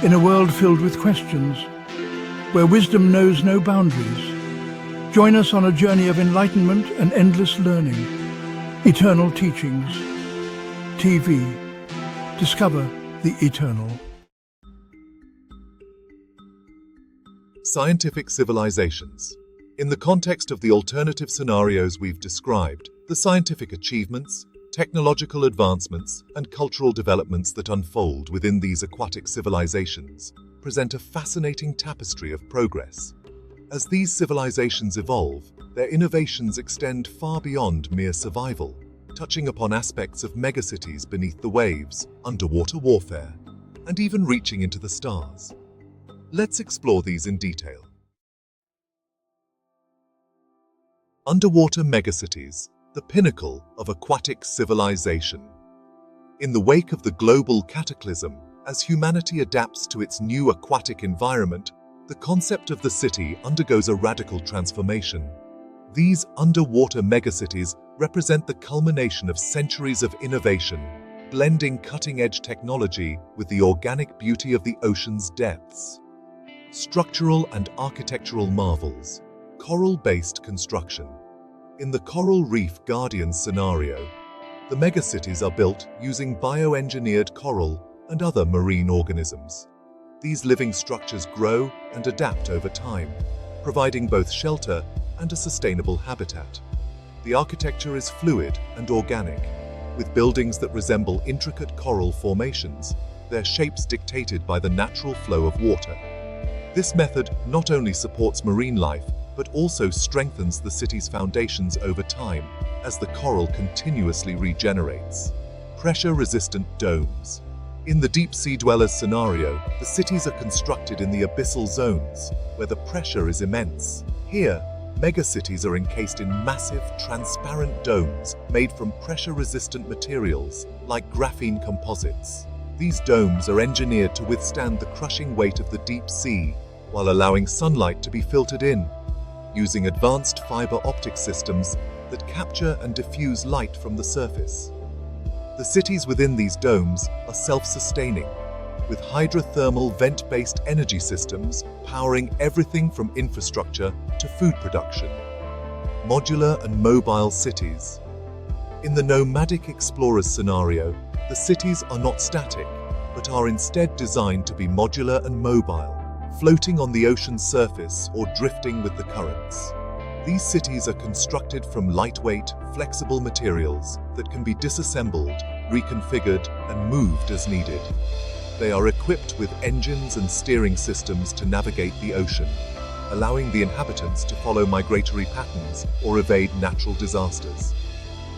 In a world filled with questions, where wisdom knows no boundaries, join us on a journey of enlightenment and endless learning. Eternal Teachings. TV. Discover the eternal. Scientific civilizations. In the context of the alternative scenarios we've described, the scientific achievements, technological advancements, and cultural developments that unfold within these aquatic civilizations present a fascinating tapestry of progress. As these civilizations evolve, their innovations extend far beyond mere survival, touching upon aspects of megacities beneath the waves, underwater warfare, and even reaching into the stars. Let's explore these in detail. Underwater megacities, the pinnacle of aquatic civilization. In the wake of the global cataclysm, as humanity adapts to its new aquatic environment, the concept of the city undergoes a radical transformation. These underwater megacities represent the culmination of centuries of innovation, blending cutting-edge technology with the organic beauty of the ocean's depths. Structural and architectural marvels. Coral-based construction. In the Coral Reef Guardian scenario, the megacities are built using bioengineered coral and other marine organisms. These living structures grow and adapt over time, providing both shelter and a sustainable habitat. The architecture is fluid and organic, with buildings that resemble intricate coral formations, their shapes dictated by the natural flow of water. This method not only supports marine life, but also strengthens the city's foundations over time as the coral continuously regenerates. Pressure-resistant domes. In the deep-sea dwellers scenario, the cities are constructed in the abyssal zones, where the pressure is immense. Here, megacities are encased in massive, transparent domes made from pressure-resistant materials, like graphene composites. These domes are engineered to withstand the crushing weight of the deep sea, while allowing sunlight to be filtered in, using advanced fiber optic systems that capture and diffuse light from the surface. The cities within these domes are self-sustaining, with hydrothermal vent-based energy systems powering everything from infrastructure to food production. Modular and mobile cities. In the nomadic explorers scenario, the cities are not static, but are instead designed to be modular and mobile, floating on the ocean's surface or drifting with the currents. These cities are constructed from lightweight, flexible materials that can be disassembled, reconfigured, and moved as needed. They are equipped with engines and steering systems to navigate the ocean, allowing the inhabitants to follow migratory patterns or evade natural disasters.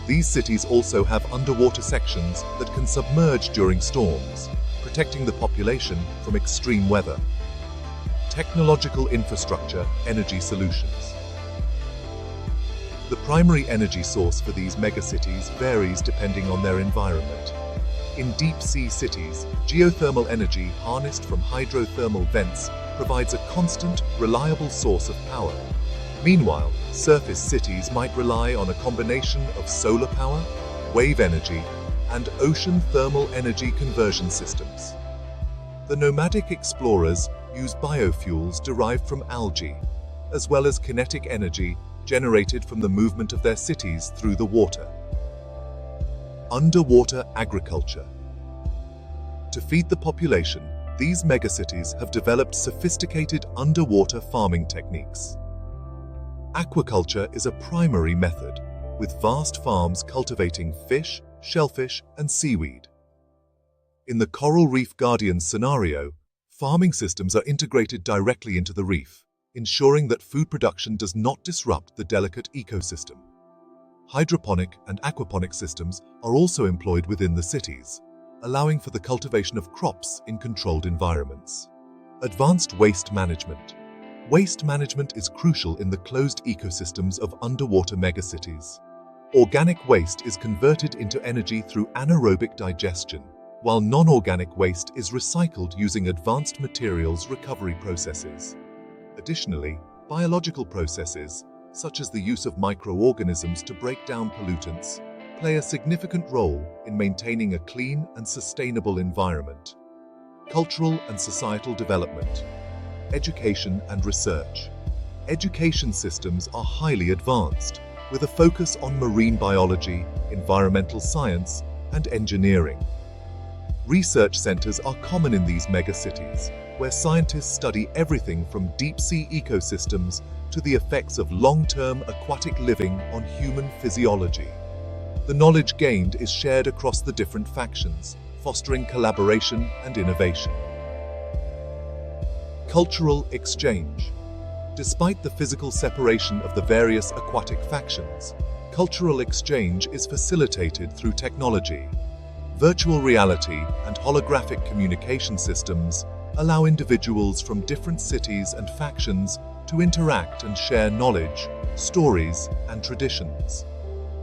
These cities also have underwater sections that can submerge during storms, protecting the population from extreme weather. Technological infrastructure, energy solutions. The primary energy source for these megacities varies depending on their environment. In deep-sea cities, geothermal energy harnessed from hydrothermal vents provides a constant, reliable source of power. Meanwhile, surface cities might rely on a combination of solar power, wave energy, and ocean thermal energy conversion systems. The nomadic explorers use biofuels derived from algae, as well as kinetic energy generated from the movement of their cities through the water. Underwater agriculture. To feed the population, these megacities have developed sophisticated underwater farming techniques. Aquaculture is a primary method, with vast farms cultivating fish, shellfish, and seaweed. In the Coral Reef Guardian scenario, farming systems are integrated directly into the reef, ensuring that food production does not disrupt the delicate ecosystem. Hydroponic and aquaponic systems are also employed within the cities, allowing for the cultivation of crops in controlled environments. Advanced waste management. Waste management is crucial in the closed ecosystems of underwater megacities. Organic waste is converted into energy through anaerobic digestion, while non-organic waste is recycled using advanced materials recovery processes. Additionally, biological processes, such as the use of microorganisms to break down pollutants, play a significant role in maintaining a clean and sustainable environment. cultural and societal development, education and research. Education systems are highly advanced, with a focus on marine biology, environmental science, and engineering. Research centers are common in these megacities, where scientists study everything from deep-sea ecosystems to the effects of long-term aquatic living on human physiology. The knowledge gained is shared across the different factions, fostering collaboration and innovation. Cultural exchange. Despite the physical separation of the various aquatic factions, cultural exchange is facilitated through technology. Virtual reality and holographic communication systems allow individuals from different cities and factions to interact and share knowledge, stories, and traditions.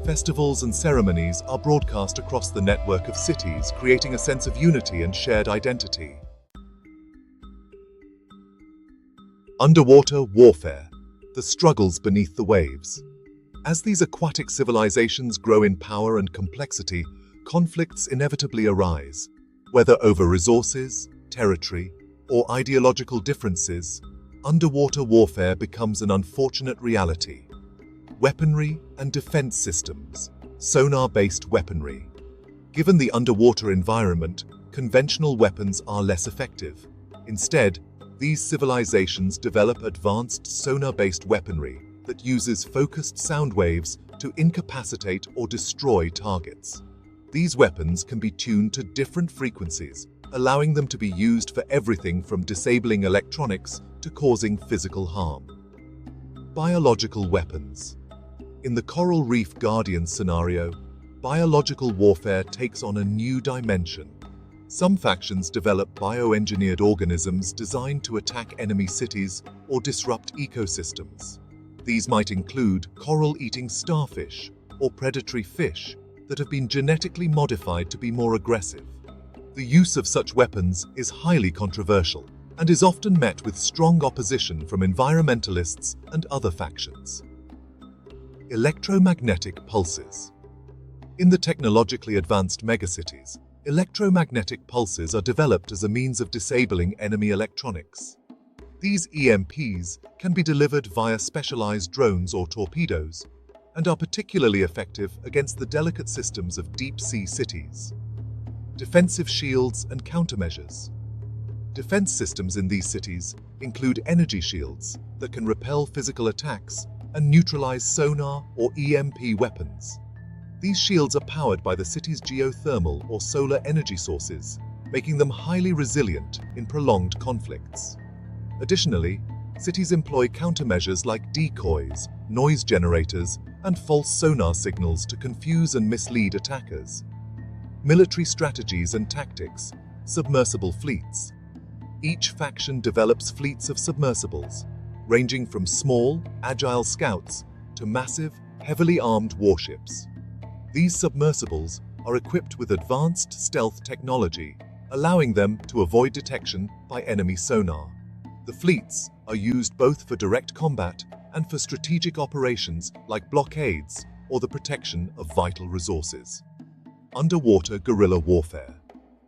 Festivals and ceremonies are broadcast across the network of cities, creating a sense of unity and shared identity. Underwater warfare, the struggles beneath the waves. As these aquatic civilizations grow in power and complexity, conflicts inevitably arise. Whether over resources, territory, or ideological differences, underwater warfare becomes an unfortunate reality. Weaponry and defense systems, sonar-based weaponry. Given the underwater environment, conventional weapons are less effective. Instead, these civilizations develop advanced sonar-based weaponry that uses focused sound waves to incapacitate or destroy targets. These weapons can be tuned to different frequencies, allowing them to be used for everything from disabling electronics to causing physical harm. Biological weapons. In the Coral Reef Guardian scenario, biological warfare takes on a new dimension. Some factions develop bioengineered organisms designed to attack enemy cities or disrupt ecosystems. These might include coral-eating starfish or predatory fish that have been genetically modified to be more aggressive. The use of such weapons is highly controversial and is often met with strong opposition from environmentalists and other factions. Electromagnetic pulses. In the technologically advanced megacities, electromagnetic pulses are developed as a means of disabling enemy electronics. These EMPs can be delivered via specialized drones or torpedoes and are particularly effective against the delicate systems of deep-sea cities. Defensive shields and countermeasures. Defense systems in these cities include energy shields that can repel physical attacks and neutralize sonar or EMP weapons. These shields are powered by the city's geothermal or solar energy sources, making them highly resilient in prolonged conflicts. Additionally, cities employ countermeasures like decoys, noise generators, and false sonar signals to confuse and mislead attackers. Military strategies and tactics. Submersible fleets. Each faction develops fleets of submersibles, ranging from small, agile scouts to massive, heavily armed warships. These submersibles are equipped with advanced stealth technology, allowing them to avoid detection by enemy sonar. The fleets are used both for direct combat and for strategic operations like blockades or the protection of vital resources. Underwater guerrilla warfare.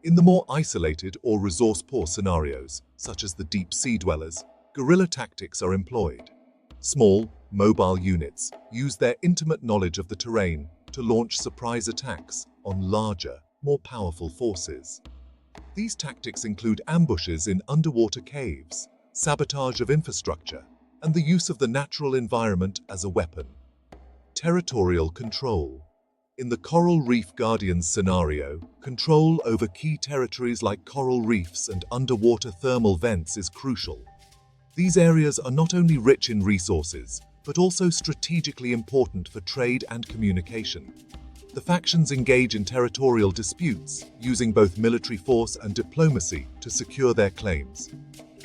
In the more isolated or resource-poor scenarios, such as the deep-sea dwellers, guerrilla tactics are employed. Small, mobile units use their intimate knowledge of the terrain to launch surprise attacks on larger, more powerful forces. These tactics include ambushes in underwater caves, sabotage of infrastructure, and the use of the natural environment as a weapon. Territorial control. In the Coral Reef Guardians scenario, control over key territories like coral reefs and underwater thermal vents is crucial. These areas are not only rich in resources, but also strategically important for trade and communication. The factions engage in territorial disputes, using both military force and diplomacy to secure their claims.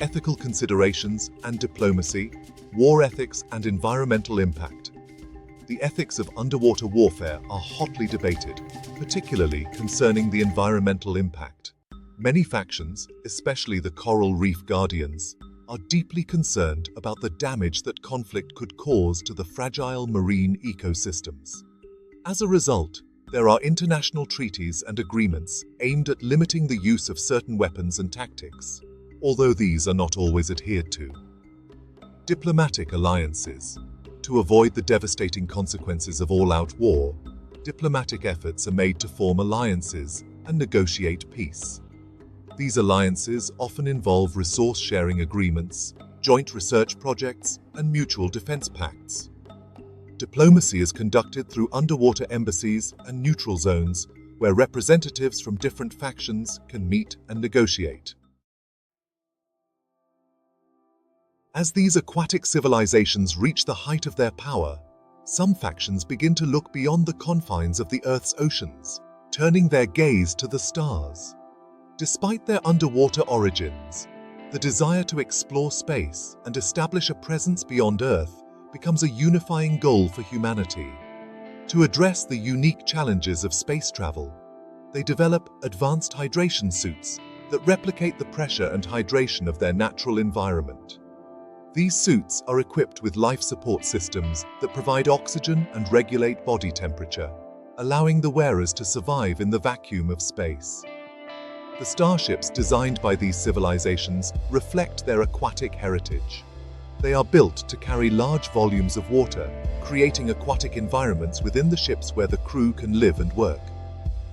Ethical considerations and diplomacy, war ethics and environmental impact. The ethics of underwater warfare are hotly debated, particularly concerning the environmental impact. Many factions, especially the Coral Reef Guardians, are deeply concerned about the damage that conflict could cause to the fragile marine ecosystems. As a result, there are international treaties and agreements aimed at limiting the use of certain weapons and tactics, although these are not always adhered to. Diplomatic alliances. To avoid the devastating consequences of all-out war, diplomatic efforts are made to form alliances and negotiate peace. These alliances often involve resource-sharing agreements, joint research projects, and mutual defense pacts. Diplomacy is conducted through underwater embassies and neutral zones where representatives from different factions can meet and negotiate. As these aquatic civilizations reach the height of their power, some factions begin to look beyond the confines of the Earth's oceans, turning their gaze to the stars. Despite their underwater origins, the desire to explore space and establish a presence beyond Earth becomes a unifying goal for humanity. To address the unique challenges of space travel, they develop advanced hydration suits that replicate the pressure and hydration of their natural environment. These suits are equipped with life support systems that provide oxygen and regulate body temperature, allowing the wearers to survive in the vacuum of space. The starships designed by these civilizations reflect their aquatic heritage. They are built to carry large volumes of water, creating aquatic environments within the ships where the crew can live and work.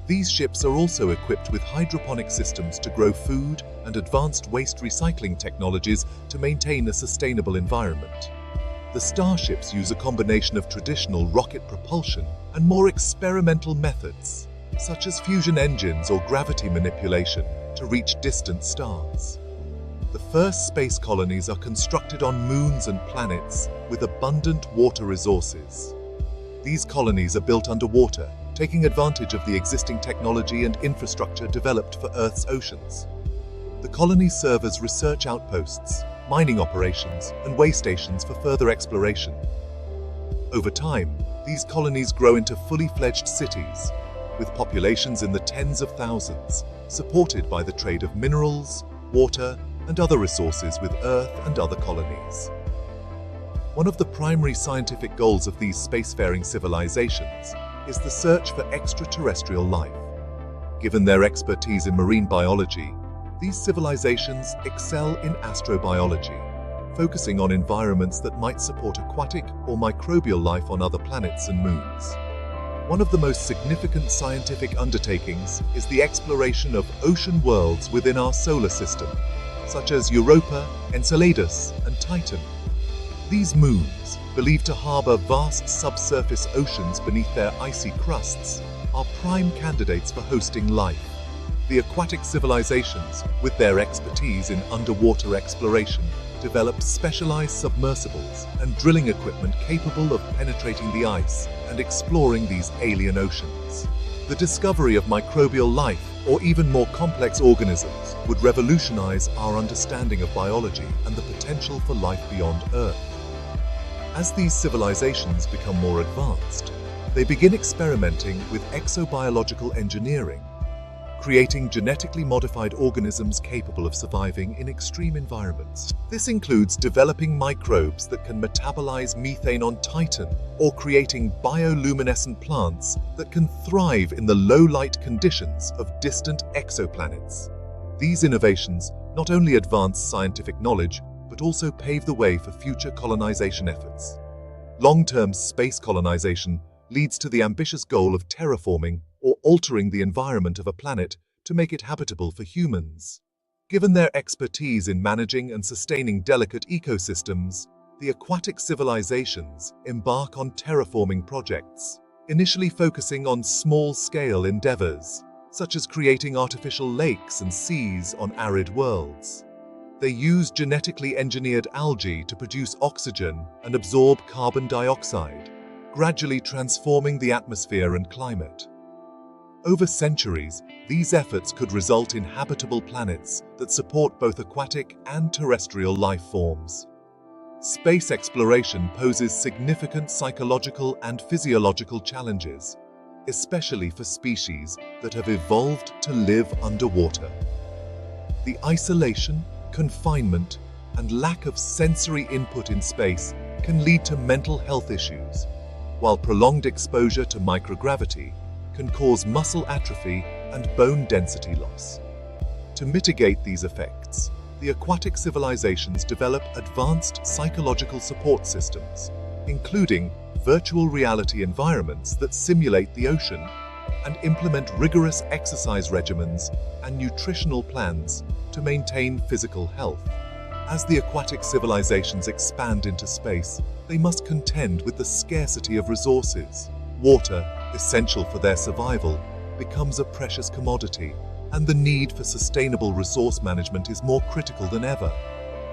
These ships are also equipped with hydroponic systems to grow food and advanced waste recycling technologies to maintain a sustainable environment. The starships use a combination of traditional rocket propulsion and more experimental methods, such as fusion engines or gravity manipulation, to reach distant stars. The first space colonies are constructed on moons and planets with abundant water resources. These colonies are built underwater, taking advantage of the existing technology and infrastructure developed for Earth's oceans. The colonies serve as research outposts, mining operations, and way stations for further exploration. Over time, these colonies grow into fully fledged cities, with populations in the tens of thousands, supported by the trade of minerals, water, and other resources with Earth and other colonies. One of the primary scientific goals of these spacefaring civilizations is the search for extraterrestrial life. Given their expertise in marine biology, these civilizations excel in astrobiology, focusing on environments that might support aquatic or microbial life on other planets and moons. One of the most significant scientific undertakings is the exploration of ocean worlds within our solar system, such as Europa, Enceladus, and Titan. These moons, believed to harbor vast subsurface oceans beneath their icy crusts, are prime candidates for hosting life. The aquatic civilizations, with their expertise in underwater exploration, developed specialized submersibles and drilling equipment capable of penetrating the ice and exploring these alien oceans. The discovery of microbial life, or even more complex organisms, would revolutionize our understanding of biology and the potential for life beyond Earth. As these civilizations become more advanced, they begin experimenting with exobiological engineering, creating genetically modified organisms capable of surviving in extreme environments. This includes developing microbes that can metabolize methane on Titan, or creating bioluminescent plants that can thrive in the low-light conditions of distant exoplanets. These innovations not only advance scientific knowledge, but also pave the way for future colonization efforts. Long-term space colonization leads to the ambitious goal of terraforming or altering the environment of a planet to make it habitable for humans. Given their expertise in managing and sustaining delicate ecosystems, the aquatic civilizations embark on terraforming projects, initially focusing on small-scale endeavors, such as creating artificial lakes and seas on arid worlds. They use genetically engineered algae to produce oxygen and absorb carbon dioxide, gradually transforming the atmosphere and climate. Over centuries, these efforts could result in habitable planets that support both aquatic and terrestrial life forms. Space exploration poses significant psychological and physiological challenges, especially for species that have evolved to live underwater. The isolation, confinement, and lack of sensory input in space can lead to mental health issues, while prolonged exposure to microgravity can cause muscle atrophy and bone density loss. To mitigate these effects, the aquatic civilizations develop advanced psychological support systems, including virtual reality environments that simulate the ocean, and implement rigorous exercise regimens and nutritional plans to maintain physical health. As the aquatic civilizations expand into space, they must contend with the scarcity of resources. Water, essential for their survival, becomes a precious commodity, and the need for sustainable resource management is more critical than ever.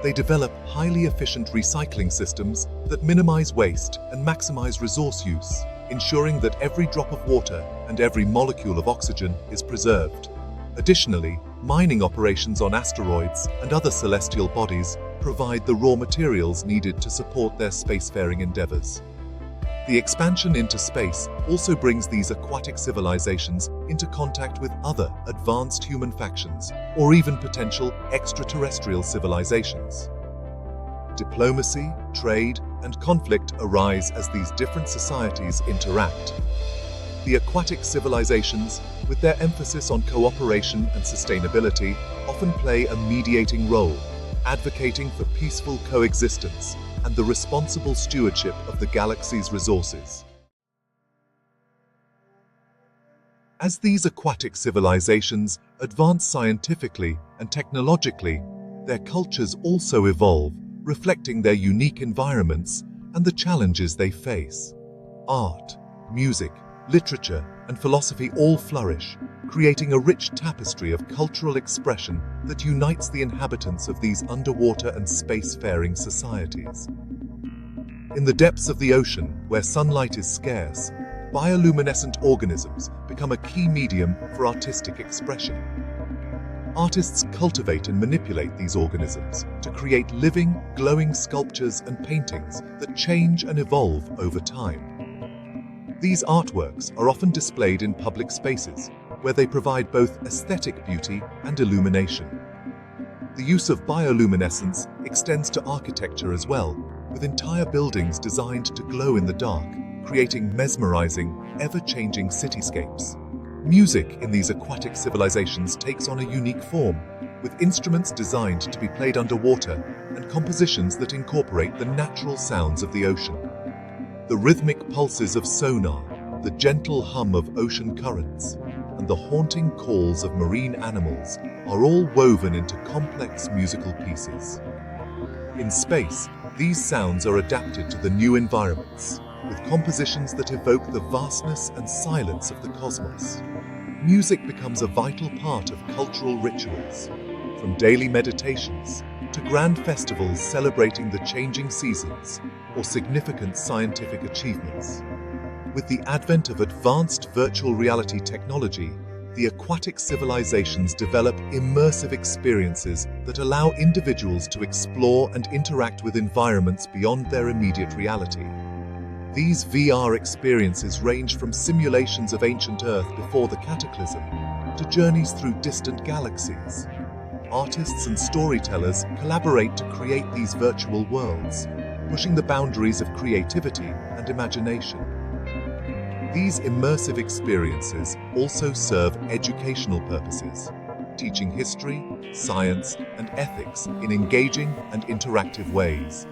They develop highly efficient recycling systems that minimize waste and maximize resource use, ensuring that every drop of water and every molecule of oxygen is preserved. Additionally, mining operations on asteroids and other celestial bodies provide the raw materials needed to support their spacefaring endeavors. The expansion into space also brings these aquatic civilizations into contact with other advanced human factions or even potential extraterrestrial civilizations. Diplomacy, trade, and conflict arise as these different societies interact. The aquatic civilizations, with their emphasis on cooperation and sustainability, often play a mediating role, advocating for peaceful coexistence and the responsible stewardship of the galaxy's resources. As these aquatic civilizations advance scientifically and technologically, their cultures also evolve, reflecting their unique environments and the challenges they face. Art, music, literature, and philosophy all flourish, creating a rich tapestry of cultural expression that unites the inhabitants of these underwater and spacefaring societies. In the depths of the ocean, where sunlight is scarce, bioluminescent organisms become a key medium for artistic expression. Artists cultivate and manipulate these organisms to create living, glowing sculptures and paintings that change and evolve over time. These artworks are often displayed in public spaces, where they provide both aesthetic beauty and illumination. The use of bioluminescence extends to architecture as well, with entire buildings designed to glow in the dark, creating mesmerizing, ever-changing cityscapes. Music in these aquatic civilizations takes on a unique form, with instruments designed to be played underwater and compositions that incorporate the natural sounds of the ocean. The rhythmic pulses of sonar, the gentle hum of ocean currents, and the haunting calls of marine animals are all woven into complex musical pieces. In space, these sounds are adapted to the new environments, with compositions that evoke the vastness and silence of the cosmos. Music becomes a vital part of cultural rituals, from daily meditations to grand festivals celebrating the changing seasons or significant scientific achievements. With the advent of advanced virtual reality technology, the aquatic civilizations develop immersive experiences that allow individuals to explore and interact with environments beyond their immediate reality. These VR experiences range from simulations of ancient Earth before the cataclysm to journeys through distant galaxies. Artists and storytellers collaborate to create these virtual worlds, pushing the boundaries of creativity and imagination. These immersive experiences also serve educational purposes, teaching history, science, and ethics in engaging and interactive ways.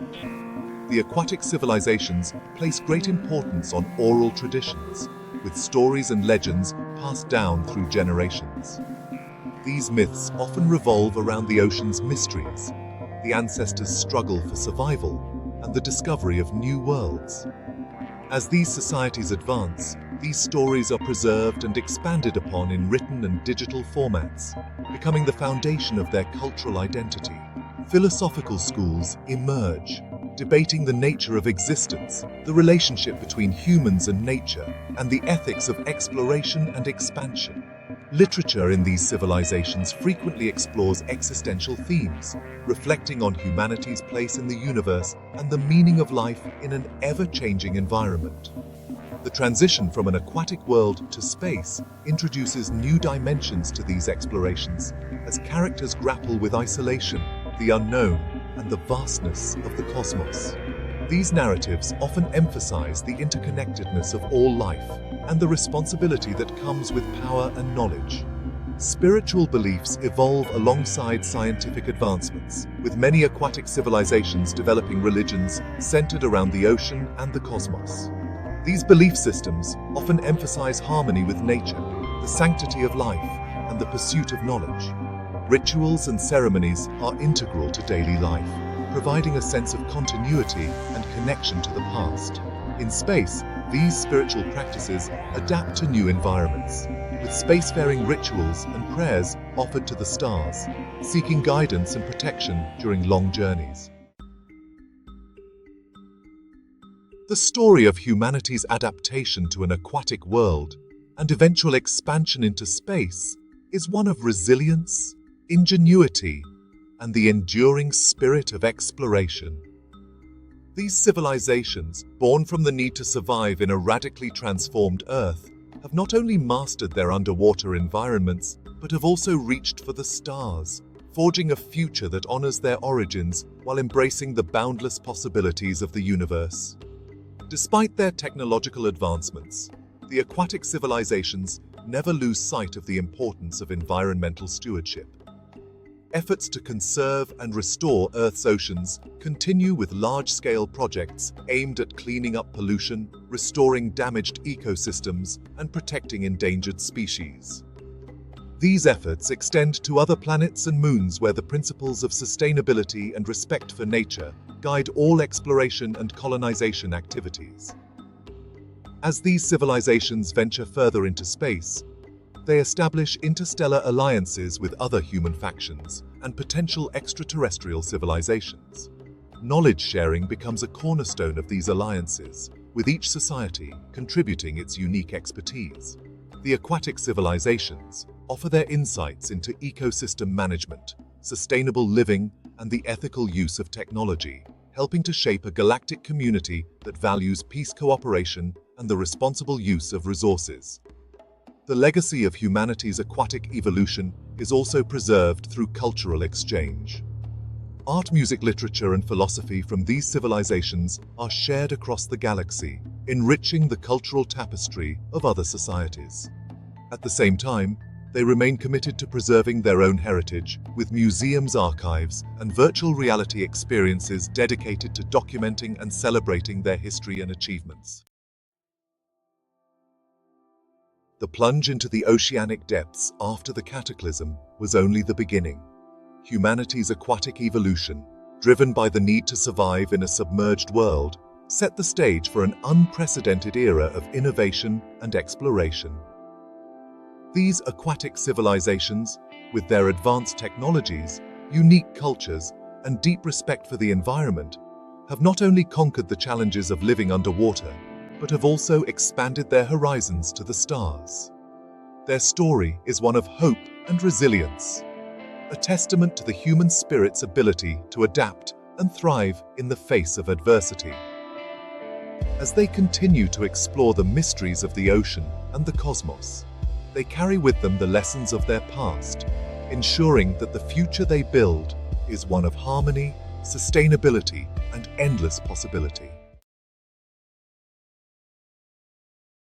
The aquatic civilizations place great importance on oral traditions, with stories and legends passed down through generations. These myths often revolve around the ocean's mysteries, the ancestors' struggle for survival, and the discovery of new worlds. As these societies advance, these stories are preserved and expanded upon in written and digital formats, becoming the foundation of their cultural identity. Philosophical schools emerge, debating the nature of existence, the relationship between humans and nature, and the ethics of exploration and expansion. Literature in these civilizations frequently explores existential themes, reflecting on humanity's place in the universe and the meaning of life in an ever-changing environment. The transition from an aquatic world to space introduces new dimensions to these explorations as characters grapple with isolation, the unknown, and the vastness of the cosmos. These narratives often emphasize the interconnectedness of all life and the responsibility that comes with power and knowledge. Spiritual beliefs evolve alongside scientific advancements, with many aquatic civilizations developing religions centered around the ocean and the cosmos. These belief systems often emphasize harmony with nature, the sanctity of life, and the pursuit of knowledge. Rituals and ceremonies are integral to daily life, providing a sense of continuity and connection to the past. In space, these spiritual practices adapt to new environments, with spacefaring rituals and prayers offered to the stars, seeking guidance and protection during long journeys. The story of humanity's adaptation to an aquatic world and eventual expansion into space is one of resilience, ingenuity, and the enduring spirit of exploration. These civilizations, born from the need to survive in a radically transformed Earth, have not only mastered their underwater environments, but have also reached for the stars, forging a future that honors their origins while embracing the boundless possibilities of the universe. Despite their technological advancements, the aquatic civilizations never lose sight of the importance of environmental stewardship. Efforts to conserve and restore Earth's oceans continue with large-scale projects aimed at cleaning up pollution, restoring damaged ecosystems, and protecting endangered species. These efforts extend to other planets and moons where the principles of sustainability and respect for nature guide all exploration and colonization activities. As these civilizations venture further into space, they establish interstellar alliances with other human factions and potential extraterrestrial civilizations. Knowledge sharing becomes a cornerstone of these alliances, with each society contributing its unique expertise. The aquatic civilizations offer their insights into ecosystem management, sustainable living, and the ethical use of technology, helping to shape a galactic community that values peace, cooperation, and the responsible use of resources. The legacy of humanity's aquatic evolution is also preserved through cultural exchange. Art, music, literature, and philosophy from these civilizations are shared across the galaxy, enriching the cultural tapestry of other societies. At the same time, they remain committed to preserving their own heritage, with museums, archives, and virtual reality experiences dedicated to documenting and celebrating their history and achievements. The plunge into the oceanic depths after the cataclysm was only the beginning. Humanity's aquatic evolution, driven by the need to survive in a submerged world, set the stage for an unprecedented era of innovation and exploration. These aquatic civilizations, with their advanced technologies, unique cultures, and deep respect for the environment, have not only conquered the challenges of living underwater, but have also expanded their horizons to the stars. Their story is one of hope and resilience, a testament to the human spirit's ability to adapt and thrive in the face of adversity. As they continue to explore the mysteries of the ocean and the cosmos, they carry with them the lessons of their past, ensuring that the future they build is one of harmony, sustainability, and endless possibility.